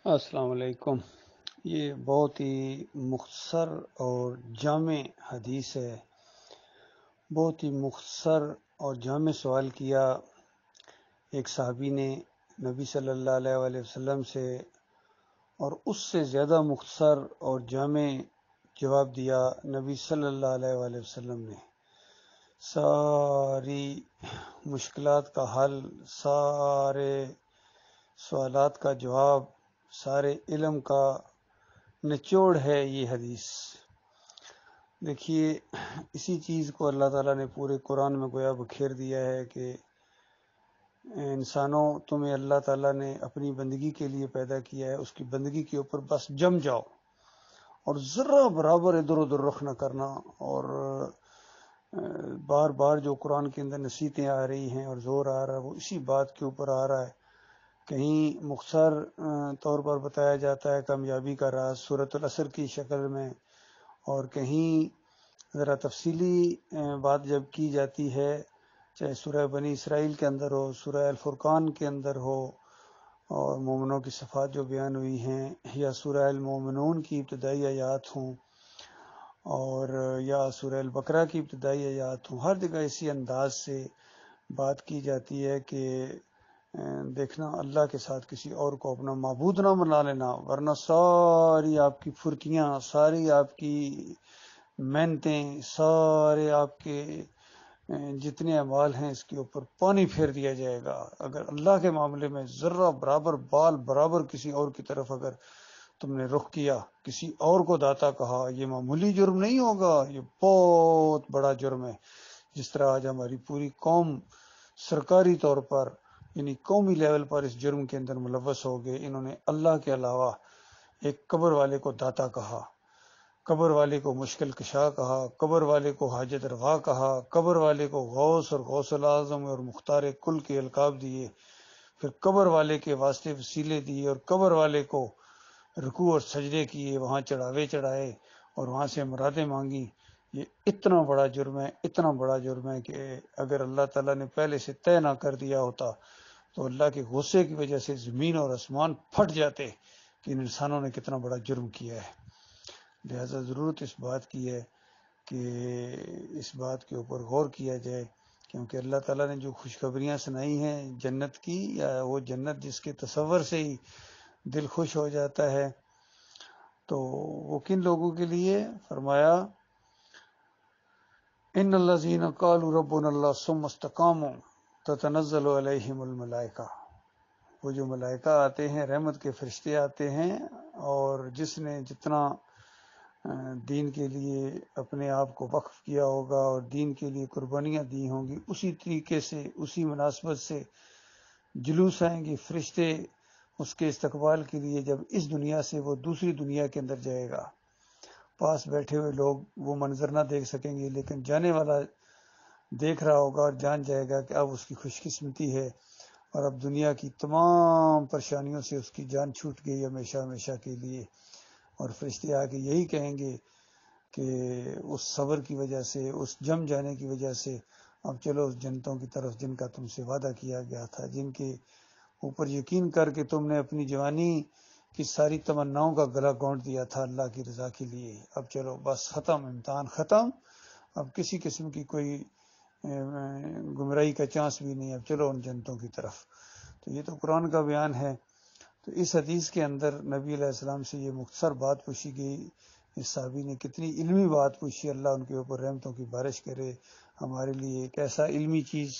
السلام علیکم۔ یہ بہت ہی مختصر اور جامع حدیث ہے۔ بہت ہی مختصر اور جامع سوال کیا ایک صحابی نے نبی صلی اللہ علیہ وآلہ وسلم سے، اور اس سے زیادہ مختصر اور جامع جواب دیا نبی صلی اللہ علیہ وآلہ وسلم نے۔ ساری مشکلات کا حل، سارے سوالات کا جواب، سارے علم کا نچوڑ ہے یہ حدیث۔ دیکھیے، اسی چیز کو اللہ تعالیٰ نے پورے قرآن میں گویا بکھیر دیا ہے کہ انسانوں، تمہیں اللہ تعالیٰ نے اپنی بندگی کے لیے پیدا کیا ہے، اس کی بندگی کے اوپر بس جم جاؤ اور ذرا برابر ادھر ادھر رخ نہ کرنا۔ اور بار بار جو قرآن کے اندر نصیحتیں آ رہی ہیں اور زور آ رہا ہے وہ اسی بات کے اوپر آ رہا ہے۔ کہیں مختصر طور پر بتایا جاتا ہے کامیابی کا راز سورۃ العصر کی شکل میں، اور کہیں ذرا تفصیلی بات جب کی جاتی ہے، چاہے سورہ بنی اسرائیل کے اندر ہو، سورہ الفرقان کے اندر ہو، اور مومنوں کی صفات جو بیان ہوئی ہیں، یا سورہ المومنون کی ابتدائی آیات ہوں، اور یا سورہ البقرہ کی ابتدائی آیات ہوں، ہر جگہ اسی انداز سے بات کی جاتی ہے کہ دیکھنا اللہ کے ساتھ کسی اور کو اپنا معبود نہ بنا لینا، ورنہ ساری آپ کی پھرتیاں، ساری آپ کی محنتیں، سارے آپ کے جتنے اعمال ہیں اس کے اوپر پانی پھیر دیا جائے گا۔ اگر اللہ کے معاملے میں ذرہ برابر بال برابر کسی اور کی طرف اگر تم نے رخ کیا، کسی اور کو داتا کہا، یہ معمولی جرم نہیں ہوگا، یہ بہت بڑا جرم ہے۔ جس طرح آج ہماری پوری قوم سرکاری طور پر، یعنی قومی لیول پر اس جرم کے اندر ملوث ہو گئے، انہوں نے اللہ کے علاوہ ایک قبر والے کو داتا کہا، قبر والے کو مشکل کشا کہا، قبر والے کو حاجت روا کہا، قبر والے کو غوث اور غوث العظم اور مختار کل کے القاب دیے، پھر قبر والے کے واسطے وسیلے دیے، اور قبر والے کو رکوع اور سجدے کیے، وہاں چڑھاوے چڑھائے اور وہاں سے مرادیں مانگی۔ یہ اتنا بڑا جرم ہے، اتنا بڑا جرم ہے کہ اگر اللہ تعالیٰ نے پہلے سے طے نہ کر دیا ہوتا تو اللہ کے غصے کی وجہ سے زمین اور آسمان پھٹ جاتے کہ ان انسانوں نے کتنا بڑا جرم کیا ہے۔ لہذا ضرورت اس بات کی ہے کہ اس بات کے اوپر غور کیا جائے، کیونکہ اللہ تعالیٰ نے جو خوشخبریاں سنائی ہیں جنت کی، یا وہ جنت جس کے تصور سے ہی دل خوش ہو جاتا ہے، تو وہ کن لوگوں کے لیے؟ فرمایا ان الذین قالوا ربنا اللہ ثم استقاموا تتنزل علیہم الملائکہ۔ وہ جو ملائکہ آتے ہیں، رحمت کے فرشتے آتے ہیں، اور جس نے جتنا دین کے لیے اپنے آپ کو وقف کیا ہوگا اور دین کے لیے قربانیاں دی ہوں گی، اسی طریقے سے، اسی مناسبت سے جلوس آئیں گے فرشتے اس کے استقبال کے لیے، جب اس دنیا سے وہ دوسری دنیا کے اندر جائے گا۔ پاس بیٹھے ہوئے لوگ وہ منظر نہ دیکھ سکیں گے، لیکن جانے والا دیکھ رہا ہوگا اور جان جائے گا کہ اب اس کی خوش قسمتی ہے، اور اب دنیا کی تمام پریشانیوں سے اس کی جان چھوٹ گئی ہمیشہ ہمیشہ کے لیے۔ اور فرشتے آ کے یہی کہیں گے کہ اس صبر کی وجہ سے، اس جم جانے کی وجہ سے اب چلو اس جنتوں کی طرف جن کا تم سے وعدہ کیا گیا تھا، جن کے اوپر یقین کر کے تم نے اپنی جوانی کی ساری تمناؤں کا گلا گھونٹ دیا تھا اللہ کی رضا کے لیے۔ اب چلو بس ختم، امتحان ختم، اب کسی قسم کی کوئی گمراہی کا چانس بھی نہیں، اب چلو ان جنتوں کی طرف۔ تو یہ تو قرآن کا بیان ہے۔ تو اس حدیث کے اندر نبی علیہ السلام سے یہ مختصر بات پوچھی گئی، اس صحابی نے کتنی علمی بات پوچھی، اللہ ان کے اوپر رحمتوں کی بارش کرے۔ ہمارے لیے ایک ایسا علمی چیز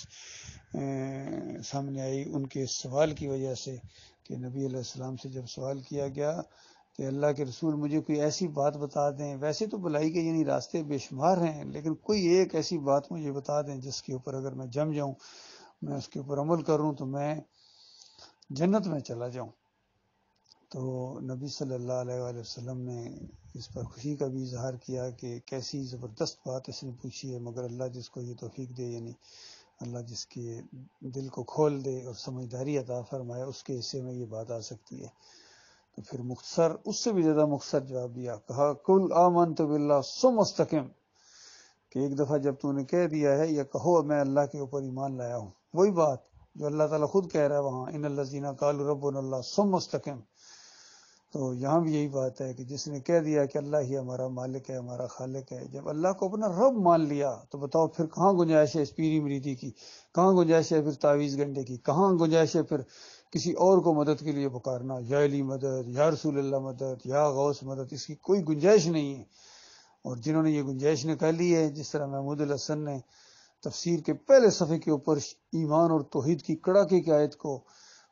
سامنے آئی ان کے سوال کی وجہ سے کہ نبی علیہ السلام سے جب سوال کیا گیا کہ اللہ کے رسول مجھے کوئی ایسی بات بتا دیں، ویسے تو بھلائی کے یعنی راستے بے شمار ہیں، لیکن کوئی ایک ایسی بات مجھے بتا دیں جس کے اوپر اگر میں جم جاؤں، میں اس کے اوپر عمل کروں تو میں جنت میں چلا جاؤں۔ تو نبی صلی اللہ علیہ وآلہ وسلم نے اس پر خوشی کا بھی اظہار کیا کہ کیسی زبردست بات اس نے پوچھی ہے، مگر اللہ جس کو یہ توفیق دے، یعنی اللہ جس کے دل کو کھول دے اور سمجھداری عطا فرمائے، اس کے حصے میں یہ بات آ سکتی ہے۔ تو پھر مختصر، اس سے بھی زیادہ مختصر جواب دیا، کہا قل آمنت باللہ ثم استقم، کہ ایک دفعہ جب تو نے کہہ دیا ہے یا کہو میں اللہ کے اوپر ایمان لایا ہوں، وہی بات جو اللہ تعالیٰ خود کہہ رہا ہے وہاں ان الذین قالوا ربنا اللہ ثم استقم، تو یہاں بھی یہی بات ہے کہ جس نے کہہ دیا کہ اللہ ہی ہمارا مالک ہے، ہمارا خالق ہے، جب اللہ کو اپنا رب مان لیا تو بتاؤ پھر کہاں گنجائش ہے اس پیری مریدی کی، کہاں گنجائش ہے پھر تعویذ گنڈے کی، کہاں گنجائش ہے پھر کسی اور کو مدد کے لیے پکارنا، یا علی مدد، یا رسول اللہ مدد، یا غوث مدد، اس کی کوئی گنجائش نہیں ہے۔ اور جنہوں نے یہ گنجائش نکال لی ہے، جس طرح محمود الحسن نے تفسیر کے پہلے صفحے کے اوپر ایمان اور توحید کی کڑاکے کی آیت کو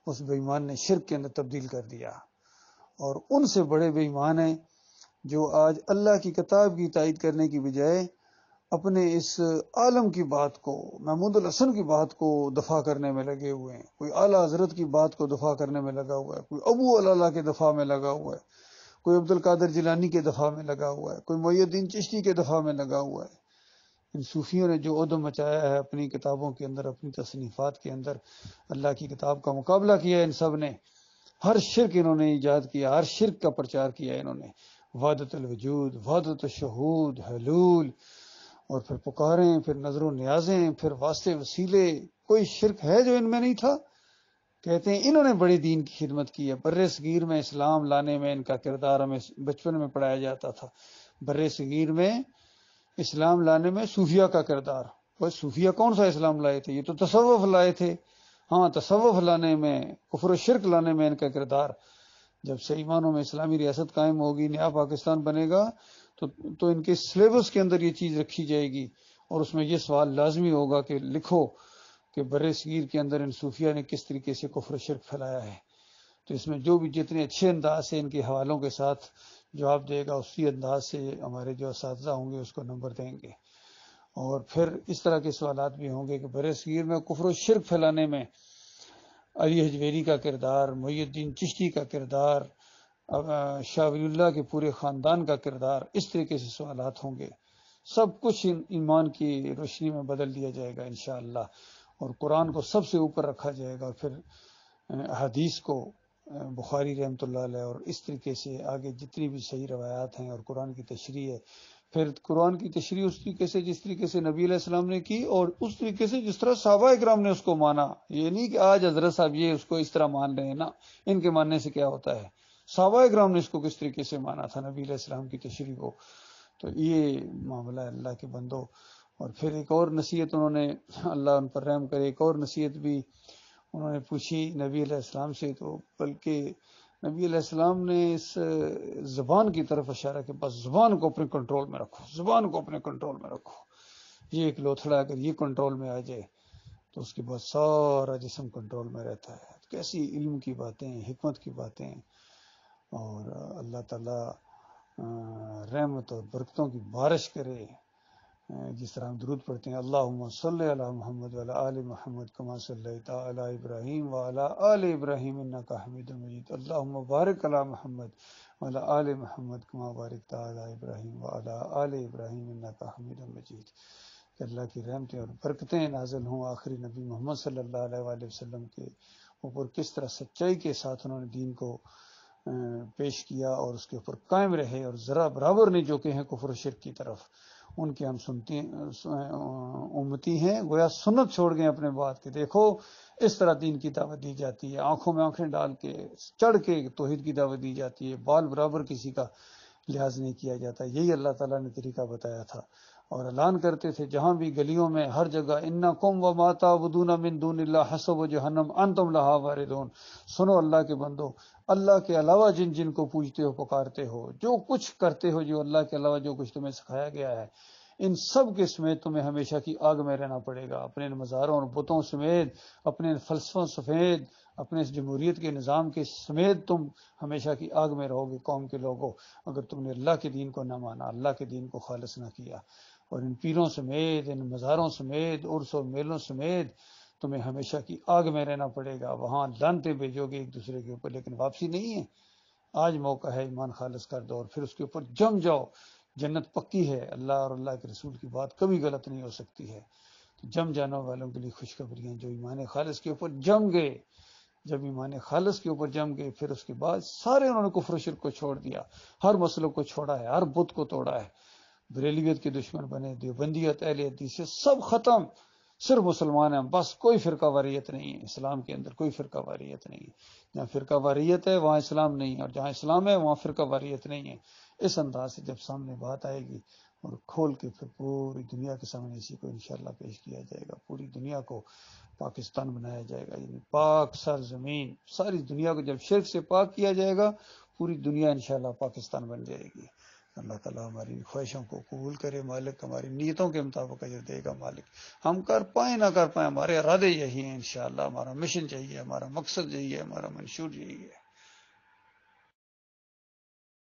اس بے ایمان نے شرک کے اندر تبدیل کر دیا، اور ان سے بڑے بے ایمان ہیں جو آج اللہ کی کتاب کی تائید کرنے کی بجائے اپنے اس عالم کی بات کو، محمود الحسن کی بات کو دفاع کرنے میں لگے ہوئے ہیں، کوئی اعلیٰ حضرت کی بات کو دفاع کرنے میں لگا ہوا ہے، کوئی ابو اللہ کے دفاع میں لگا ہوا ہے، کوئی عبد القادر جیلانی کے دفاع میں لگا ہوا ہے، کوئی محی الدین چشتی کے دفاع میں لگا ہوا ہے۔ ان صوفیوں نے جو عدم مچایا ہے اپنی کتابوں کے اندر، اپنی تصنیفات کے اندر، اللہ کی کتاب کا مقابلہ کیا ہے ان سب نے، ہر شرک انہوں نے ایجاد کیا، ہر شرک کا پرچار کیا انہوں نے، وحدت الوجود، وحدت الشہود، حلول، اور پھر پکاریں، پھر نظر و نیازیں، پھر واسطے وسیلے، کوئی شرک ہے جو ان میں نہیں تھا؟ کہتے ہیں انہوں نے بڑے دین کی خدمت کی ہے۔ بر صغیر میں اسلام لانے میں ان کا کردار ہمیں بچپن میں پڑھایا جاتا تھا، بر صغیر میں اسلام لانے میں صوفیہ کا کردار۔ وہ صوفیہ کون سا اسلام لائے تھے؟ یہ تو تصوف لائے تھے۔ ہاں، تصوف لانے میں، کفر و شرک لانے میں ان کا کردار۔ جب سے ایمانوں میں اسلامی ریاست قائم ہوگی، نیا پاکستان بنے گا، تو ان کے سلیبس کے اندر یہ چیز رکھی جائے گی، اور اس میں یہ سوال لازمی ہوگا کہ لکھو کہ بر صغیر کے اندر ان صوفیہ نے کس طریقے سے کفر و شرک پھیلایا ہے۔ تو اس میں جو بھی جتنے اچھے انداز سے ان کے حوالوں کے ساتھ جواب دے گا، اسی انداز سے ہمارے جو اساتذہ ہوں گے اس کو نمبر دیں گے۔ اور پھر اس طرح کے سوالات بھی ہوں گے کہ بر صغیر میں کفر و شرک پھیلانے میں علی حجویری کا کردار، محی الدین چشتی کا کردار، شاہ ولی اللہ کے پورے خاندان کا کردار، اس طریقے سے سوالات ہوں گے۔ سب کچھ ایمان کی روشنی میں بدل دیا جائے گا انشاءاللہ، اور قرآن کو سب سے اوپر رکھا جائے گا، پھر حدیث کو، بخاری رحمۃ اللہ علیہ، اور اس طریقے سے آگے جتنی بھی صحیح روایات ہیں، اور قرآن کی تشریح ہے، پھر قرآن کی تشریح اس طریقے سے جس طریقے سے نبی علیہ السلام نے کی، اور اس طریقے سے جس طرح صحابہ اکرام نے اس کو مانا۔ یہ نہیں کہ آج حضرت صاحب یہ اس کو اس طرح مان رہے ہیں، نا، ان کے ماننے سے کیا ہوتا ہے؟ صحابہ اکرام نے اس کو کس طریقے سے مانا تھا نبی علیہ السلام کی تشریح کو۔ تو یہ معاملہ ہے اللہ کے بندوں۔ اور پھر ایک اور نصیحت انہوں نے، اللہ ان پر رحم کرے، ایک اور نصیحت بھی انہوں نے پوچھی نبی علیہ السلام سے، تو بلکہ نبی علیہ السلام نے اس زبان کی طرف اشارہ کہ بس زبان کو اپنے کنٹرول میں رکھو، زبان کو اپنے کنٹرول میں رکھو۔ یہ ایک لوتھڑا اگر یہ کنٹرول میں آ جائے تو اس کے بعد سارا جسم کنٹرول میں رہتا ہے۔ کیسی علم کی باتیں، حکمت کی باتیں، اور اللہ تعالی رحمت اور برکتوں کی بارش کرے۔ جس طرح ہم درود پڑھتے ہیں، اللہم صلی علی محمد وعلی آل محمد کما صلیت علی ابراہیم وعلی آل ابراہیم انک حمید مجید، اللہم بارک علی محمد وعلی آل محمد کما بارکت علی ابراہیم وعلی آل ابراہیم انک حمید مجید۔ کہ اللہ کی رحمتیں اور برکتیں نازل ہوں آخری نبی محمد صلی اللہ علیہ وآلہ وسلم کے اوپر، کس طرح سچائی کے ساتھ انہوں نے دین کو پیش کیا اور اس کے اوپر قائم رہے، اور ذرا برابر نہیں جو کہ ہیں کفر و شرک کی طرف، ان کے ہم سنتے امتی ہیں، گویا سنت چھوڑ گئے اپنے بات کے۔ دیکھو اس طرح دین کی دعوت دی جاتی ہے، آنکھوں میں آنکھیں ڈال کے چڑھ کے توحید کی دعوت دی جاتی ہے، بال برابر کسی کا لحاظ نہیں کیا جاتا۔ یہی اللہ تعالیٰ نے طریقہ بتایا تھا، اور اعلان کرتے تھے جہاں بھی گلیوں میں، ہر جگہ، انکم وما تعبدون من دون اللہ حسب جہنم انتم لہا واردون۔ سنو اللہ کے بندو، اللہ کے علاوہ جن جن کو پوجتے ہو، پکارتے ہو، جو کچھ کرتے ہو، جو اللہ کے علاوہ جو کچھ تمہیں سکھایا گیا ہے، ان سب کے سمیت تمہیں ہمیشہ کی آگ میں رہنا پڑے گا، اپنے مزاروں اور بتوں سمیت، اپنے فلسفوں سمیت، اپنے اس جمہوریت کے نظام کے سمیت تم ہمیشہ کی آگ میں رہو گے قوم کے لوگوں، اگر تم نے اللہ کے دین کو نہ مانا، اللہ کے دین کو خالص نہ کیا۔ اور ان پیروں سمیت، ان مزاروں سمیت، عرس و میلوں سمیت تمہیں ہمیشہ کی آگ میں رہنا پڑے گا، وہاں لعنتیں بھیجو گے ایک دوسرے کے اوپر، لیکن واپسی نہیں ہے۔ آج موقع ہے ایمان خالص کر دو، اور پھر اس کے اوپر جم جاؤ، جنت پکی ہے، اللہ اور اللہ کے رسول کی بات کبھی غلط نہیں ہو سکتی ہے۔ تو جم جانے والوں کے لیے خوشخبریاں، جو ایمان خالص کے اوپر جم گئے، جب ایمان خالص کے اوپر جم گئے، پھر اس کے بعد سارے انہوں نے کفر و شرک کو چھوڑ دیا، ہر مسلک کو چھوڑا ہے، ہر بت کو توڑا ہے، بریلویت کے دشمن بنے، دیوبندیت، اہل حدیث سے سب ختم، صرف مسلمان ہیں بس، کوئی فرقہ واریت نہیں ہے اسلام کے اندر، کوئی فرقہ واریت نہیں ہے. جہاں فرقہ واریت ہے وہاں اسلام نہیں ہے، اور جہاں اسلام ہے وہاں فرقہ واریت نہیں ہے. اس انداز سے جب سامنے بات آئے گی اور کھول کے پھر پوری دنیا کے سامنے اسی کو انشاءاللہ پیش کیا جائے گا. پوری دنیا کو پاکستان بنایا جائے گا، یعنی پاک سر زمین، ساری دنیا کو جب شرک سے پاک کیا جائے گا پوری دنیا انشاءاللہ پاکستان بن جائے گی. اللہ تعالیٰ ہماری خواہشوں کو قبول کرے مالک، ہماری نیتوں کے مطابق اجر دے گا مالک. ہم کر پائیں نہ کر پائیں، ہمارے ارادے یہی ہیں انشاءاللہ. ہمارا مشن یہی ہے، ہمارا مقصد یہی ہے، ہمارا منشور یہی ہے.